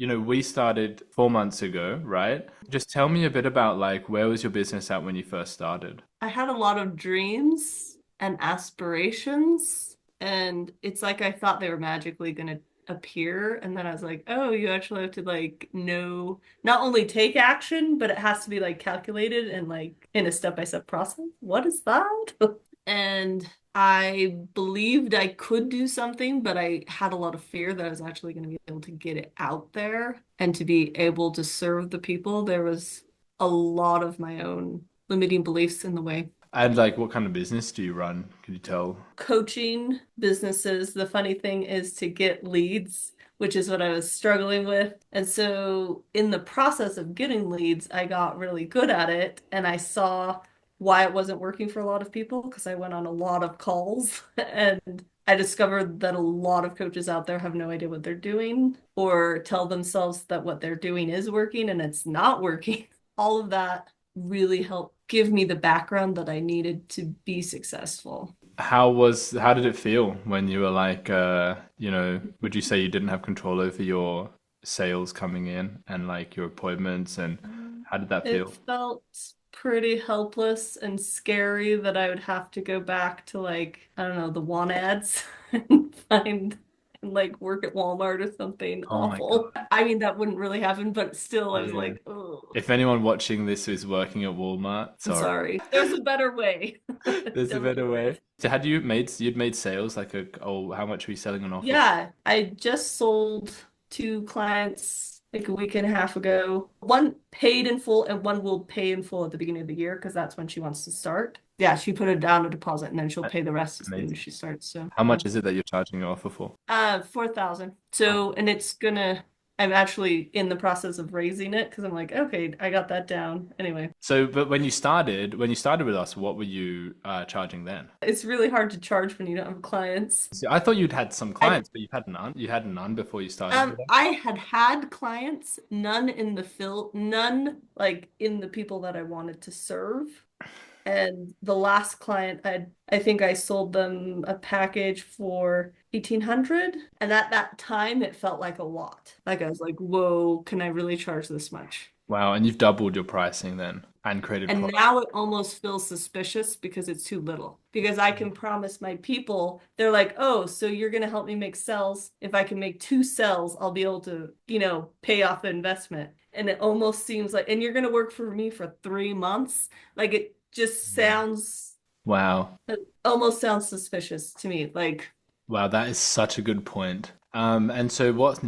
We started 4 months ago, right? Just tell me a bit about like where was your business at when you first started? I had a lot of dreams and aspirations, and it's like I thought they were magically gonna appear, and then I was like, oh, you actually have to like know not only take action, but it has to be like calculated and like in a step-by-step process. What is that? And I believed I could do something, but I had a lot of fear that I was actually going to be able to get it out there and to be able to serve the people. There was a lot of my own limiting beliefs in the way. And like what kind of business do you run? Can you tell? Coaching businesses, the funny thing is to get leads, which is what I was struggling with. And so, in the process of getting leads, I got really good at it and I saw why it wasn't working for a lot of people because I went on a lot of calls and I discovered that a lot of coaches out there have no idea what they're doing or tell themselves that what they're doing is working and it's not working. All of that really helped give me the background that I needed to be successful. How did it feel when you were like would you say you didn't have control over your sales coming in and like your appointments and how did that It feel? felt pretty helpless and scary that I would have to go back to like, I don't know, the want ads and find and like work at Walmart or something Oh my awful. God. I mean, that wouldn't really happen, but still, I was Yeah. like, oh, If anyone watching this is working at Walmart, I'm sorry. sorry. There's a better way. There's a better Definitely. way. So you'd made sales like how much were you selling an offer for? Yeah, I just sold two clients like a week and a half ago. One paid in full and one will pay in full at the beginning of the year because that's when she wants to start. Yeah, she put it down a deposit and then she'll pay the rest as soon as Amazing. she starts. So How yeah. much is it that you're charging your offer for? 4,000. Oh. So, and it's gonna, I'm actually in the process of raising it because I'm like, okay, I got that down. Anyway, So, but when you started with us, what were you charging then? it's really hard to charge when you don't have clients. See, I thought you'd had some I clients, but you've had none. You had none before you started with us. I had clients, none in the field, none like in the people that I wanted to serve. And the last client, I think I sold them a package for 1,800. And at that time, it felt like a lot. Like I was like, whoa, can I really charge this much? Wow, and you've doubled your pricing then and created And product. now it almost feels suspicious because it's too little. Because I can promise my people, they're like, oh, so you're going to help me make cells. If I can make two cells, I'll be able to, pay off the investment. And it almost seems like, and you're going to work for me for 3 months. Like it just sounds, Wow. it almost sounds suspicious to me. Like, Wow, that is such a good point. And so what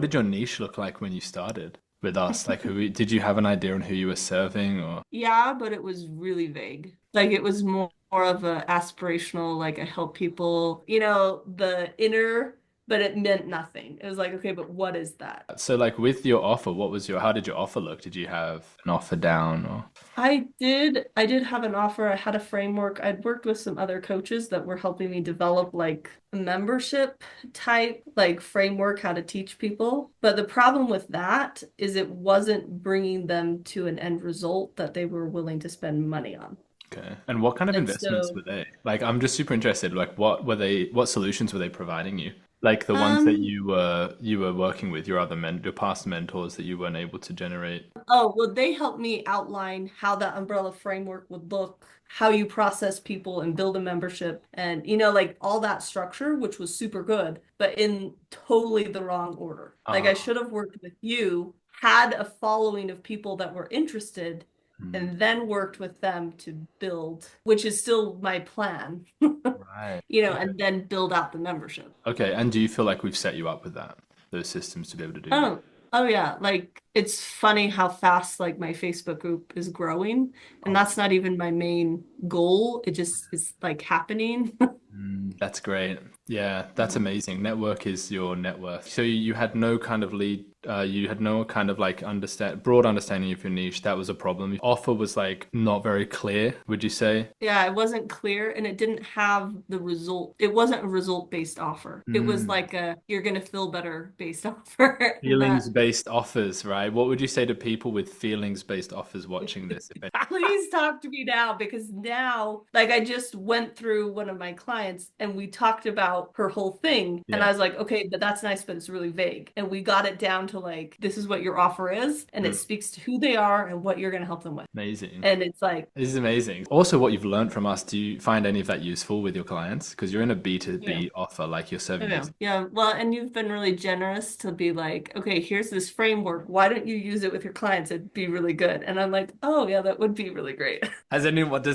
did your niche look like when you started with us? Like did you have an idea on who you were serving or? yeah, but it was really vague. Like it was more of a aspirational, like I help people, the inner, but it meant nothing. It was like, okay, but what is that? So like with your offer, how did your offer look? Did you have an offer down or? I did have an offer. I had a framework. I'd worked with some other coaches that were helping me develop like a membership type like framework how to teach people. But the problem with that is it wasn't bringing them to an end result that they were willing to spend money on. Okay. And what kind of And investments so were they? Like, I'm just super interested. Like, what solutions were they providing you? Like the ones that um you were working with your past mentors that you weren't able to generate. Oh, well, they helped me outline how that umbrella framework would look, how you process people and build a membership, and like all that structure, which was super good, but in totally the wrong order. Like I Ah, should have worked with you, had a following of people that were interested, hmm, and then worked with them to build, which is still my plan, right. Okay. and then build out the membership. Okay. And do you feel like we've set you up with those systems to be able to do that? Oh, oh yeah. Like it's funny how fast like my Facebook group is growing, and Oh, that's not even my main goal. It just is like happening. that's great. Yeah, that's amazing. Network is your net worth. So you had no kind of you had no kind of like broad understanding of your niche. That was a problem. The offer was like not very clear, would you say? Yeah, it wasn't clear and it didn't have the result. It wasn't a result-based offer. It was Mm. like a you're gonna feel better based offer. That Feelings-based offers, right? What would you say to people with feelings-based offers watching this? If any? please talk to me now because now, like, I just went through one of my clients and we talked about out her whole thing. And I Yeah. was like, okay, but that's nice, but it's really vague. And we got it down to like, this is what your offer is, and it Mm. speaks to who they are and what you're going to help them with. Amazing. And it's like, This is amazing. Also, what you've learned from us, do you find any of that useful with your clients? Because you're in a yeah. B2B offer, like you're I serving know. these. Yeah. Well, and you've been really generous to be like, okay, here's this framework. Why don't you use it with your clients? It'd be really good. And I'm like, oh yeah, that would be really great. Does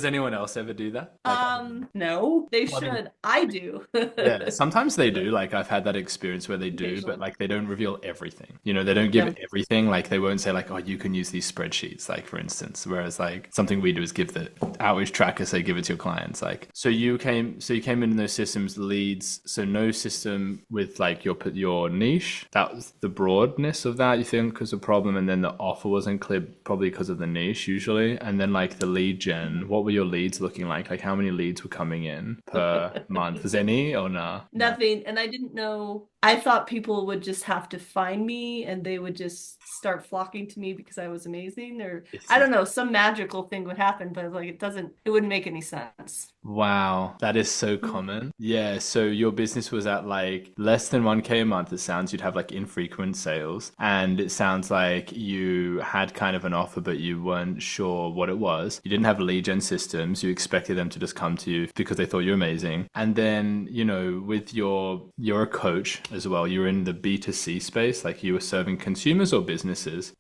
anyone else ever do that? Like, No, they well, I mean, should. I do. yeah, sometimes they do. Like I've had that experience where they do, but Occasionally. like they don't reveal everything. You know, they don't give Yeah. everything. Like they won't say like, oh, you can use these spreadsheets, like for instance. Whereas like something we do is give the outreach tracker, say give it to your clients. Like so you came in those systems leads. So no system with like your niche. That was the broadness of that. You think was a problem, and then the offer wasn't clear, probably because of the niche usually. And then like the lead gen. What were your leads looking like? Like how many leads were coming in per month? Was any or nah? No. Nothing. And I didn't know. I thought people would just have to find me and they would just start flocking to me because I was amazing, or This I is don't know, some magical thing would happen, but like it wouldn't make any sense. wow, that is so common. Yeah, so your business was at like less than 1K a month. It sounds you'd have like infrequent sales, and it sounds like you had kind of an offer, but you weren't sure what it was. You didn't have lead gen systems. You expected them to just come to you because they thought you're amazing. And then, you know, with you're a coach as well. You're in the B2C space, like you were serving consumers or businesses.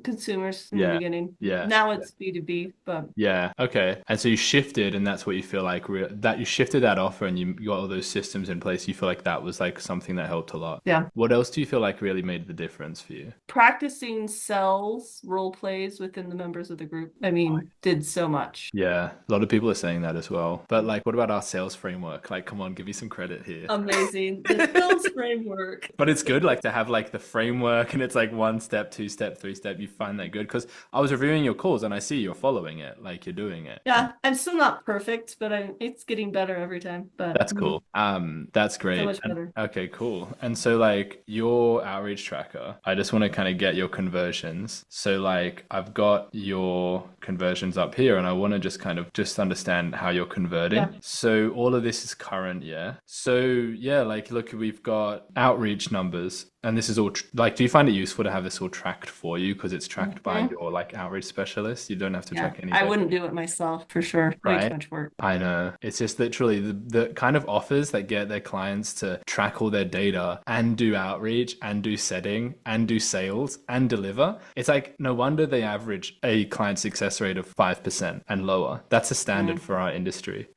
Consumers in the Yeah, beginning. yeah. Now it's B2B, but Yeah. Okay. And so you shifted, and that's what you feel like that you shifted that offer, and you got all those systems in place. You feel like that was like something that helped a lot. yeah. What else do you feel like really made the difference for you? Practicing sells role plays within the members of the group, I mean, did so much. Yeah, a lot of people are saying that as well. But like, what about our sales framework? Like, come on, give me some credit here. Amazing. The sales framework. But it's good like to have like the framework, and it's like one step, two step, three step. You find that good because I was reviewing your calls and I see you're following it, like you're doing it. Yeah, I'm still not perfect, but it's getting better every time. But That's cool. That's so great. much better. Okay, cool. And so like your outreach tracker, I just want to kind of get your conversions. So like I've got your conversions up here, and I want to just kind of just understand how you're converting. Yeah. So all of this is current, yeah. So yeah, like look, we've got outreach numbers. And this is all like, do you find it useful to have this all tracked for you because it's tracked by Mhm. your like outreach specialist? You don't have to Yeah, track any I data. wouldn't do it myself for sure. Way too Right? much work. I know. It's just literally the kind of offers that get their clients to track all their data and do outreach and do setting and do sales and deliver. It's like, no wonder they average a client success rate of 5% and lower. That's a standard for our industry.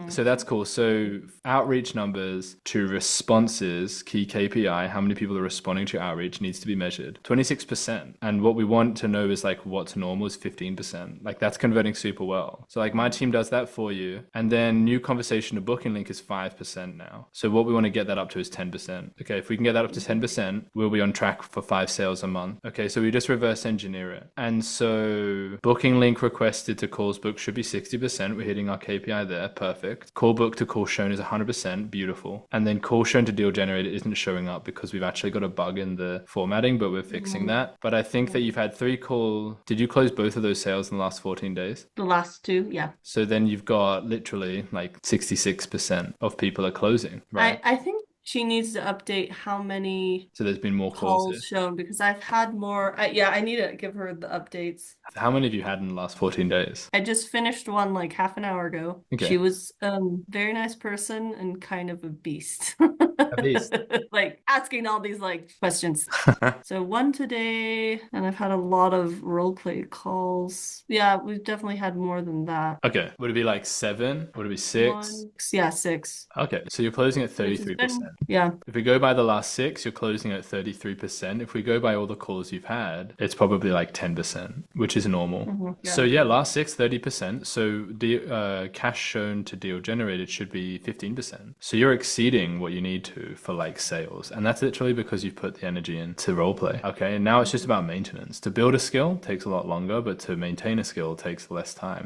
So that's cool. So outreach numbers to responses, key KPI, how many people are responding to outreach needs to be measured. 26%. And what we want to know is like what's normal is 15%. Like that's converting super well. So like my team does that for you. And then new conversation to booking link is 5% now. So what we want to get that up to is 10%. Okay, if we can get that up to 10%, we'll be on track for 5 sales a month. Okay, so we just reverse engineer it. And so booking link requested to calls booked should be 60%. We're hitting our KPI there. Perfect. Call booked to call shown is 100%. Beautiful. And then call shown to deal generated isn't showing up because we've actually got a bug in the formatting, but we're fixing that. But I think that you've had 3 call. Did you close both of those sales in the last 14 days? The last two, yeah. So then you've got literally like 66% of people are closing, right? I think she needs to update how many So there's been more calls calls here. shown because I've had more. Yeah, I need to give her the updates. How many have you had in the last 14 days? I just finished one like half an hour ago. Okay. She was very nice person and kind of a beast. A beast. Like asking all these like questions. So one today, and I've had a lot of role play calls. Yeah, we've definitely had more than that. Okay. Would it be like 7? Would it be 6? One, yeah, 6. Okay. So you're closing at Which has 33%. yeah. If we go by the last 6, you're closing at 33%. If we go by all the calls you've had, it's probably like 10%, which is normal. Yeah. So yeah, last 6, 30%. So cash shown to deal generated should be 15%. So you're exceeding what you need to for like sales. And that's literally because you've put the energy into role play. Okay. And now it's just about maintenance. To build a skill takes a lot longer, but to maintain a skill takes less time.